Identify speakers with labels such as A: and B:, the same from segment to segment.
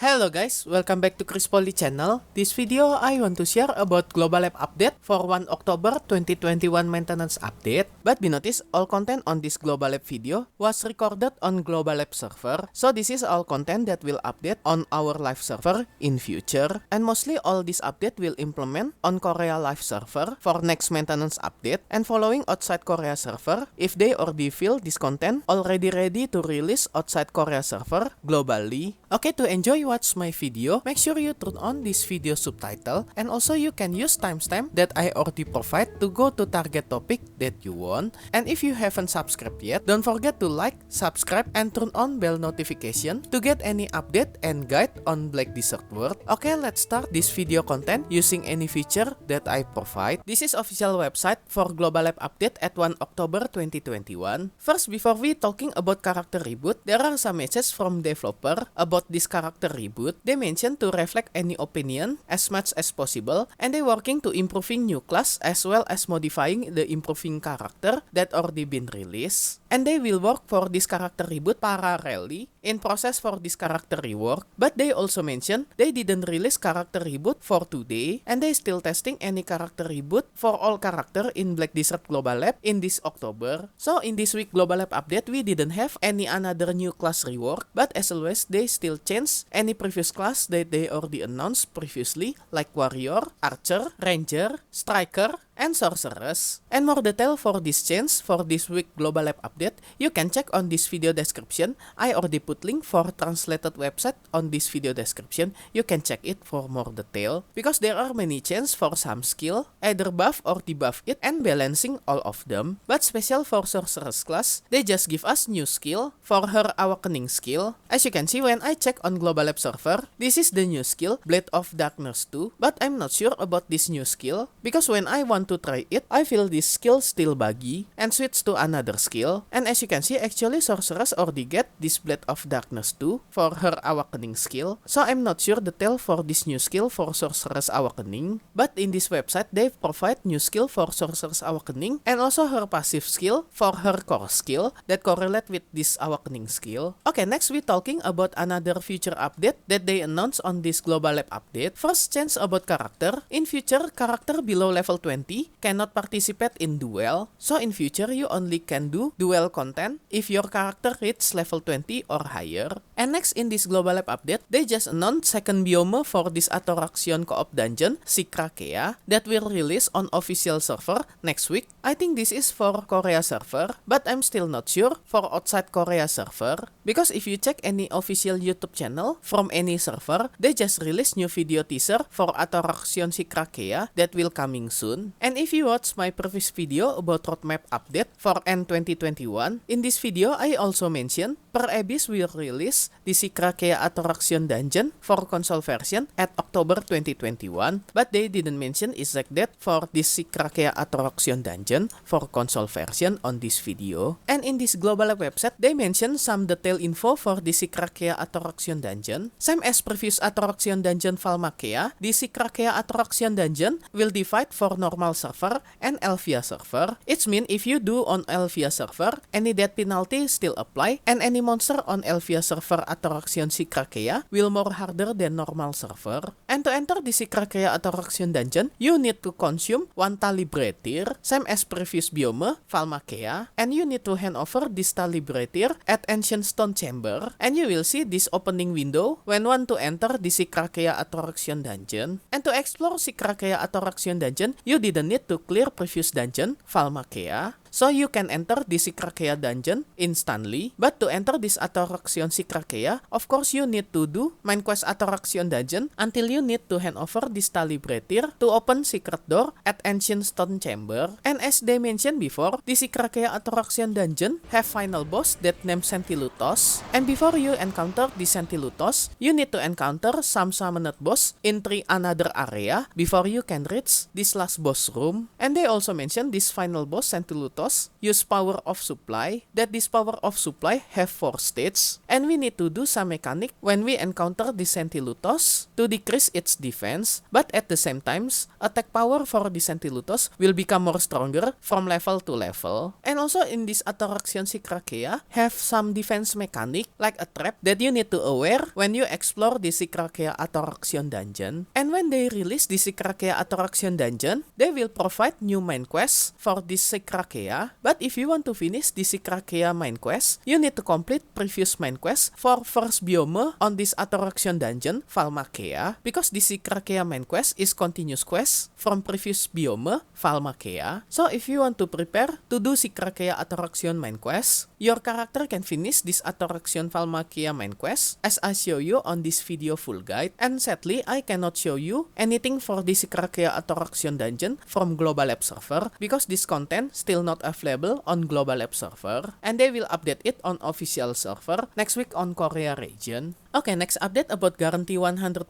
A: Hello guys, welcome back to Chris Poly channel. This video I want to share about Global App update for 1 October 2021 maintenance update. But be noticed, all content on this Global App video was recorded on Global App server. So this is all content that will update on our live server in future. And mostly all this update will implement on Korea live server for next maintenance update. And following outside Korea server, if they already feel this content already ready to release outside Korea server globally. Okay, to enjoy watch my video, make sure you turn on this video subtitle, and also you can use timestamp that I already provide to go to target topic that you want. And if you haven't subscribed yet, don't forget to like, subscribe, and turn on bell notification to get any update and guide on Black Desert World. Okay, let's start this video content using any feature that I provide. This is official website for Global App update at 1 October 2021. First, before we talking about character reboot, there are some messages from developer about this character reboot. They mention to reflect any opinion as much as possible, and they working to improving new class as well as modifying the improving character that already been released. And they will work for this character reboot parallelly in process for this character rework. But they also mention they didn't release character reboot for today, and they still testing any character reboot for all character in Black Desert Global Lab in this October. So in this week Global Lab update, we didn't have any another new class rework, but as always they still change any previous class that they already announced previously, like warrior, archer, ranger, striker, and sorceress. And more detail for this change for this week Global Lab update, you can check on this video description. I already put link for translated website on this video description. You can check it for more detail, because there are many changes for some skill, either buff or debuff it, and balancing all of them. But special for sorceress class, they just give us new skill for her awakening skill. As you can see when I check on Global Lab server, this is the new skill, Blade of Darkness 2. But I'm not sure about this new skill, because when I want to try it, I feel this skill still buggy, and switch to another skill. And as you can see, actually sorceress already get this Blade of Darkness 2 for her awakening skill. So I'm not sure detail for this new skill for sorceress awakening, but in this website they provide new skill for sorceress awakening and also her passive skill for her core skill that correlate with this awakening skill. Okay, next we talking about another future update that they announced on this Global Lab update. First change about character. In future, character below level 20 cannot participate in duel. So in future, you only can do duel content if your character reaches level 20 or higher. And next in this Global Lab update, they just announced second biome for this Attraction co-op dungeon, Sikrakea, that will release on official server next week. I think this is for Korea server, but I'm still not sure for outside Korea server, because if you check any official YouTube channel from any server, they just release new video teaser for Attraction Sikrakea that will coming soon. And if you watch my previous video about roadmap update for end 2021, in this video I also mentioned Per Abyss will release the Sikrakea Attraction dungeon for console version at October 2021, but they didn't mention exact date for this Sikrakea Attraction dungeon for console version on this video. And in this global website, they mention some detail info for the Sikrakea Attraction dungeon. Same as previous Attraction dungeon Valmakea, the Sikrakea Attraction dungeon will divide for normal server and Elvia server. It means if you do on Elvia server, any death penalty still apply, and any monster on Elvia server Attraction Sikrakea will more harder than normal server. And to enter the Sikrakea Attraction dungeon, you need to consume one Talibratir, same as previous biome Valmakea, and you need to hand over this Talibratir at Ancient Stone Chamber, and you will see this opening window when want to enter the Sikrakea Attraction dungeon. And to explore Sikrakea Attraction dungeon, you didn't need to clear previous dungeon Valmakea, so you can enter the Sikrakea dungeon instantly. But to enter this Attraction Sikrakea, of course you need to do main quest Attraction dungeon until you need to hand over this Talibratir to open secret door at Ancient Stone Chamber. And as they mentioned before, the Sikrakea Attraction dungeon have final boss that named Sentilutos. And before you encounter the Sentilutos, you need to encounter some summoned boss in 3 another area before you can reach this last boss room. And they also mentioned this final boss Sentilutos Lutos use power of supply, that this power of supply have 4 states, and we need to do some mechanic when we encounter the Sentilutos to decrease its defense, but at the same times, attack power for the Sentilutos will become more stronger from level to level. And also in this Ataraxion Sycrakea have some defense mechanic like a trap that you need to aware when you explore the Sycrakea Ataraxion dungeon. And when they release the Sycrakea Ataraxion dungeon, they will provide new main quests for this Sycrakea. But if you want to finish the Sycrakea main quest, you need to complete previous main quest for first biome on this Ataraxion dungeon, Valmakea, because the Sycrakea main quest is continuous quest from previous biome, Valmakea. So if you want to prepare to do Sycrakea Ataraxion main quest, your character can finish this Ataraxion Valmakea main quest as I show you on this video full guide. And sadly, I cannot show you anything for the Sycrakea Ataraxion dungeon from Global Lab server because this content still not available on Global Lab server, and they will update it on official server next week on Korea region. Okay, next update about guarantee 100%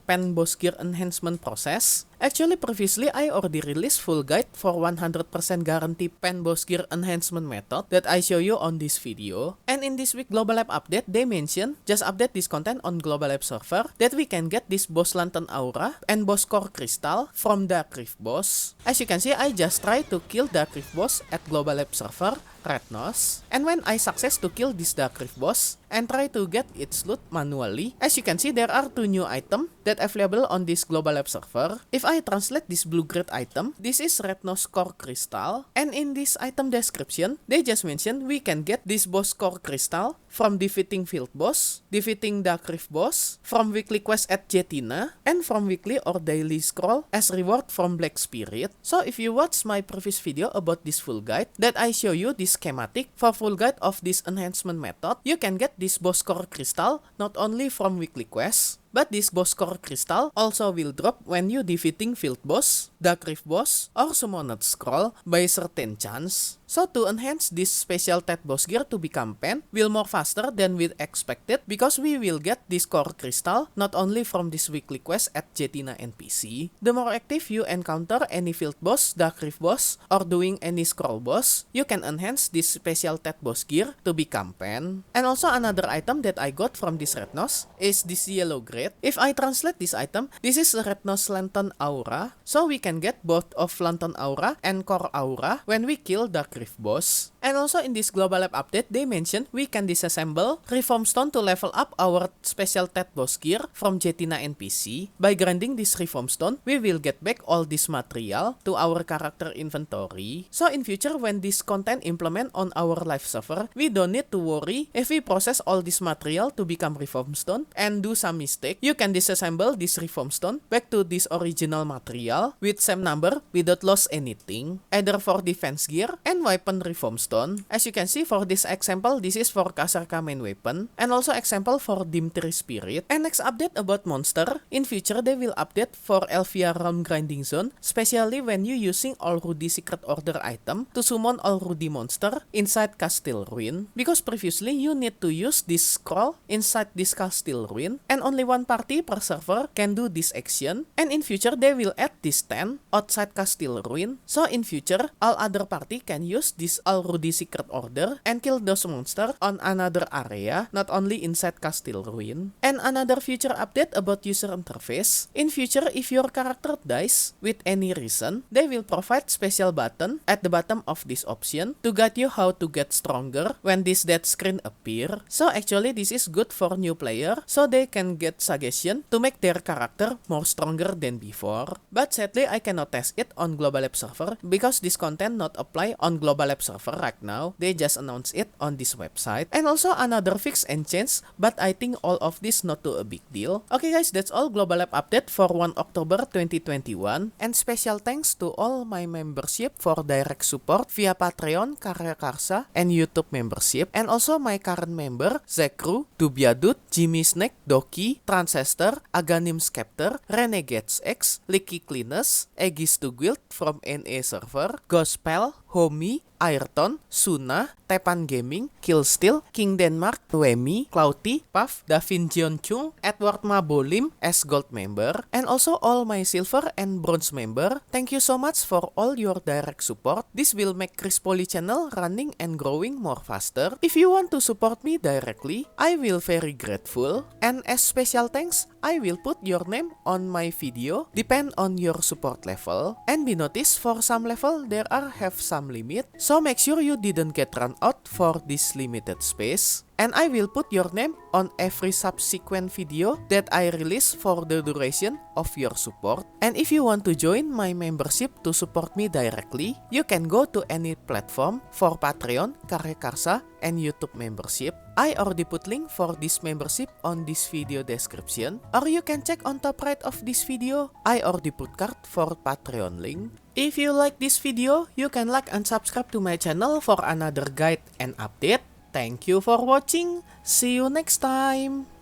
A: pen boss gear enhancement process. Actually, previously I already released full guide for 100% guarantee pen boss gear enhancement method that I show you on this video. And in this week Global Lab update, they mention just update this content on Global Lab server that we can get this boss lantern aura and boss core crystal from Dark Rift boss. As you can see, I just try to kill Dark Rift boss at Global Lab server Rednos, and when I success to kill this Dark Rift boss and try to get its loot manually, as you can see there are 2 new items that available on this Global Lab server. If I translate this blue grade item, this is Rednos core crystal, and in this item description they just mention we can get this boss core crystal from defeating field boss, defeating Dark Rift boss, from weekly quest at Jetina, and from weekly or daily scroll as reward from Black Spirit. So if you watch my previous video about this full guide that I show you this schematic for full guide of this enhancement method, you can get this boss core crystal not only from weekly quests, but this boss core crystal also will drop when you defeating field boss, Dark Rift boss, or summoned scroll by certain chance. So to enhance this special Tet boss gear to become pen will more faster than we expected because we will get this core crystal not only from this weekly quest at Jetina NPC. The more active you encounter any field boss, Dark Rift boss, or doing any scroll boss, you can enhance this special Tet boss gear to become pen. And also another item that I got from this Rednos is this yellow grade. If I translate this item, this is Rednos Lantern Aura, so we can get both of Lantern Aura and Core Aura when we kill Dark Rift boss. And also in this Global Lab update, they mentioned we can disassemble Reform Stone to level up our special Tet boss gear from Jetina NPC. By grinding this Reform Stone, we will get back all this material to our character inventory. So in future, when this content implement on our live server, we don't need to worry if we process all this material to become Reform Stone and do some mistake. You can disassemble this Reform Stone back to this original material with same number without loss anything, either for defense gear and weapon Reform Stone. As you can see for this example, this is for Kasarka main weapon, and also example for Dimtri Spirit. And next update about monster, in future they will update for Elvia Realm Grinding Zone, especially when you using All Rudy Secret Order item to summon All Rudy monster inside Castile Ruin, because previously you need to use this scroll inside this Castile Ruin, and only one party per server can do this action, and in future they will add this 10 outside Castile Ruin, so in future all other party can use this All Rudy Secret Order and kill those monsters on another area, not only inside Castile Ruin. And another future update about user interface, in future if your character dies with any reason, they will provide special button at the bottom of this option to guide you how to get stronger when this death screen appear. So actually this is good for new player, so they can get suggestion to make their character more stronger than before. But sadly I cannot test it on Global Lab server because this content not apply on Global Lab server right now. They just announced it on this website. And also another fix and change, but I think all of this not too a big deal. Okay guys, that's all Global Lab update for 1 October 2021. And special thanks to all my membership for direct support via Patreon, Karya Karsa, and YouTube membership. And also my current member, Zekru, Dubiadut, Jimmy Snake, Doki, Transester, Aganim Scepter, Renegades X, Licky Cleaners, Aegis to Guild from NA server, Gospel, Homi, Ayrton, Suna, Tepan Gaming, Killsteel, King Denmark, Wemi, Clouty, Puff, Davin Jeonchung, Edward Mabolim as gold member, and also all my silver and bronze member. Thank you so much for all your direct support. This will make Chris Poly channel running and growing more faster. If you want to support me directly, I will very grateful. And as special thanks, I will put your name on my video, depend on your support level. And be noticed, for some level there are have some limit, so make sure you didn't get run out for this limited space. And I will put your name on every subsequent video that I release for the duration of your support. And if you want to join my membership to support me directly, you can go to any platform for Patreon, Karya Karsa, and YouTube membership. I already put link for this membership on this video description, or you can check on top right of this video. I already put card for Patreon link. If you like this video, you can like and subscribe to my channel for another guide and update. Thank you for watching. See you next time.